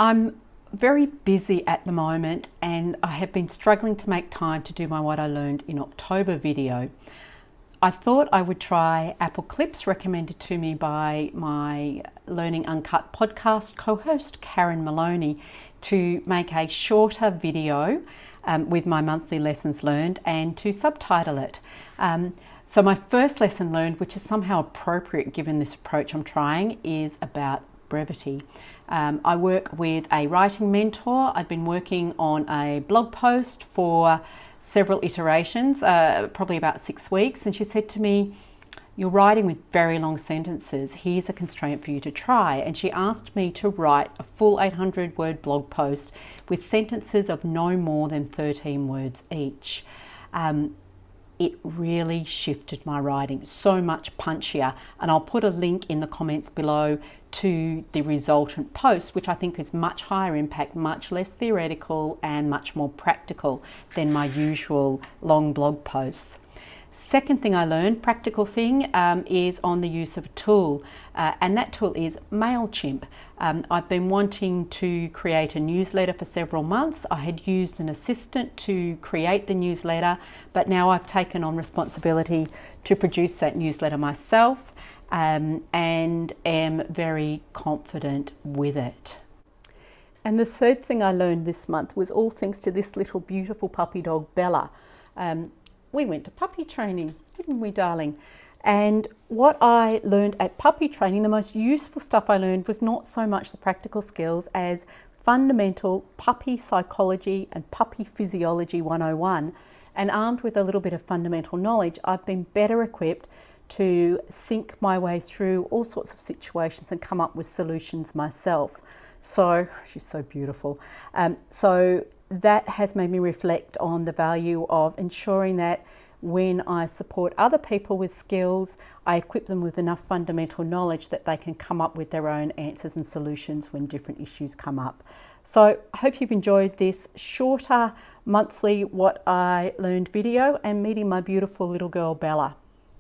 I'm very busy at the moment and I have been struggling to make time to do my What I Learned in October video. I thought I would try Apple Clips, recommended to me by my Learning Uncut podcast co-host Karen Maloney, to make a shorter video with my monthly lessons learned and to subtitle it. So my first lesson learned, which is somehow appropriate given this approach I'm trying, is about brevity. I work with a writing mentor. I've been working on a blog post for several iterations, probably about 6 weeks, and she said to me, "You're writing with very long sentences. Here's a constraint for you to try." And she asked me to write a full 800-word blog post with sentences of no more than 13 words each. It really shifted my writing, so much punchier, and I'll put a link in the comments below to the resultant post, which I think is much higher impact, much less theoretical and much more practical than my usual long blog posts. Second thing I learned, practical thing, is on the use of a tool, and that tool is Mailchimp. I've been wanting to create a newsletter for several months. I had used an assistant to create the newsletter, but now I've taken on responsibility to produce that newsletter myself, and am very confident with it. And the third thing I learned this month was all thanks to this little beautiful puppy dog, Bella. We went to puppy training, didn't we, darling? And what I learned at puppy training, the most useful stuff I learned was not so much the practical skills as fundamental puppy psychology and puppy physiology 101. And armed with a little bit of fundamental knowledge, I've been better equipped to think my way through all sorts of situations and come up with solutions myself. So, she's so beautiful. So that has made me reflect on the value of ensuring that when I support other people with skills, I equip them with enough fundamental knowledge that they can come up with their own answers and solutions when different issues come up. So I hope you've enjoyed this shorter monthly What I Learned video and meeting my beautiful little girl Bella.